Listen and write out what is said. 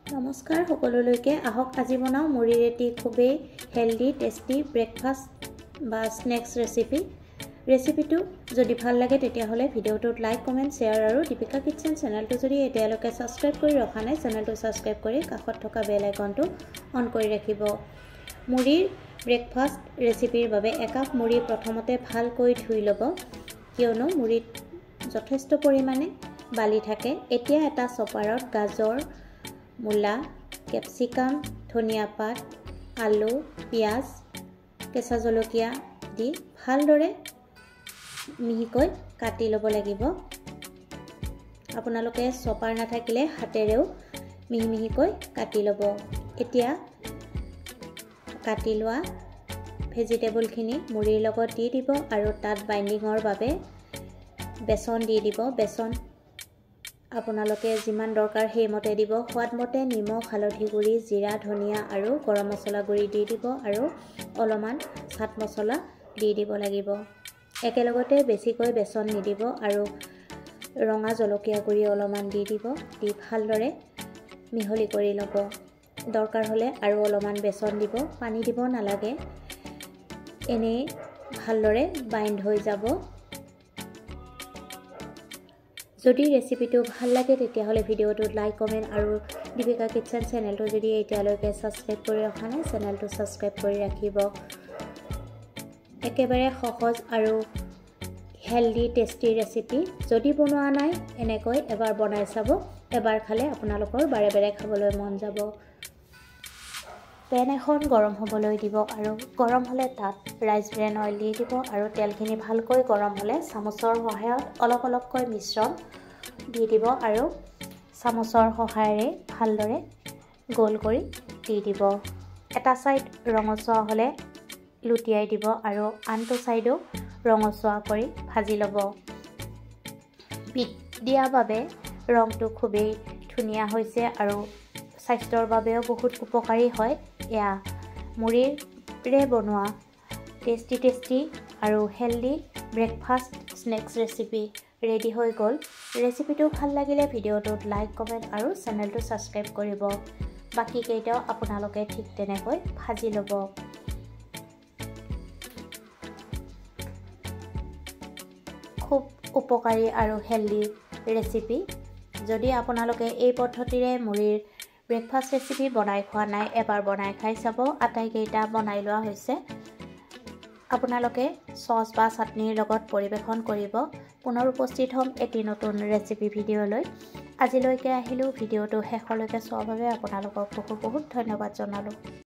নমস্কাৰ সকলোলৈকে আহক আজি বনাও মুড়িৰ এটি খুবেই হেলদি টেষ্টি ব্ৰেকফাষ্ট বা স্নেক্স ৰেচিপিটো যদি ভাল লাগে তেতিয়াহলে ভিডিওটোত লাইক কমেন্ট শেয়াৰ আৰু দীপিকা কিচেন চেনেলটো যদি এতিয়ালৈকে সাবস্ক্ৰাইব কৰি ৰখা নাই চেনেলটো সাবস্ক্ৰাইব কৰি কাষত থকা বেল আইকনটো অন কৰি ৰাখিব মুড়িৰ ব্ৰেকফাষ্ট ৰেচিপিৰ বাবে একাপ মুড়ি প্ৰথমতে ভালকৈ ধুই ল'ব কিয়নো মুড়িত যথেষ্ট পৰিমাণে বালি থাকে এতিয়া এটা চপাৰত গাজৰ মূলা ক্যাপসিকাম ধনিয়া পাত আলু পিয়াজ কেঁচা জলকীয়া দি ভালদৰে মিহিকৈ কাটি ল'ব লাগিব আপোনালোকে চপাৰ নাথাকিলে হাতেৰেও মিহিকৈ কাটি ল'ব এতিয়া কাটি লোৱা ভেজিটেবলখিনি মুড়িৰ লগত দি দিব আৰু তাত বাইন্ডিংৰ বাবে বেসন দি দিব বেসন আপোনালোকে যিমান দৰকাৰ হেমতে দিব সোৱাদমতে নিমখ হালধি গুড়ি জিৰা ধনিয়া আৰু গৰম মছলা গুড়ি দি দিব আৰু অলপমান চাট মছলা দি দিব লাগিব একেলগতে বেছিকৈ বেসন নিদিব আৰু ৰঙা জলকীয়া গুড়ি অলপমান দি দিব দি ভালদৰে মিহলি কৰি ল'ব দৰকাৰ হ'লে আৰু অলপমান বেসন দিব পানী দিব নালাগে এনে ভালদৰে বাইন্ড হৈ যাব যদি ৰেচিপিটো ভাল লাগে তেতিয়াহলে ভিডিওটোত লাইক কমেন্ট আৰু দীপিকা কিচেন চেনেলটো যদি এতিয়ালৈকে সাবস্ক্ৰাইব কৰি ৰখা নাই চেনেলটো সাবস্ক্ৰাইব কৰি ৰাখিব একেবাৰে সহজ আৰু হেলদি টেষ্টি ৰেচিপি যদি বনোৱা নাই এনেকৈ এবাৰ বনাই চাব এবাৰ খালে আপোনালোকৰ বাৰে বাৰে খাবলৈ মন যাব পেন এখন গৰম হ'বলৈ দিব আৰু গৰম হ'লে তাত ৰাইচ ব্ৰেন অইল দি দিব আৰু তেলখিনি ভালকৈ গৰম হ'লে চামুচৰ সহায়ত অলপ অলপকৈ মিশ্ৰণ দি দিব আৰু চামুচৰ সহায়েৰে ভালদৰে গোল কৰি দি দিব এটা সাইড ৰঙচুৱা হ'লে লুটিয়াই দিব আৰু আনটো সাইডো ৰঙচুৱা কৰি ভাজি ল'ব পিঠ দিয়া বাবে ৰংটো খুবেই ধুনীয়া হৈছে আৰু স্বাস্থ্যৰ বাবেও বহুত উপকাৰী হয় এয়া মুড়িৰে বনোৱা টেষ্টি আৰু healthy breakfast snacks recipe ready হৈ গ'ল ৰেচিপিটো ভাল লাগিলে ভিডিওটোত লাইক কমেন্ট আৰু চেনেলটো সাবস্ক্ৰাইব কৰিব বাকি কেইটাও আপোনালোকে ঠিক তেনেকৈ ভাজি ল'ব খুব উপকাৰী আৰু হেলদি ৰেচিপি যদি আপোনালোকে এই পদ্ধতিৰে মুড়িৰ ব্ৰেকফাষ্ট ৰেচিপি বনাই খোৱা নাই এবাৰ বনাই খাই চাব আটাইকেইটা বনাই লোৱা হৈছে আপোনালোকে সস বা চাটনিৰ লগত পৰিবেশন কৰিব পুনৰ উপস্থিত হ'ম এটি নতুন ৰেচিপি ভিডিঅ'লৈ আজিলৈকে আহিলো ভিডিঅ'টো শেষলৈকে চোৱাৰ বাবে আপোনালোকক বহুত ধন্যবাদ জনালো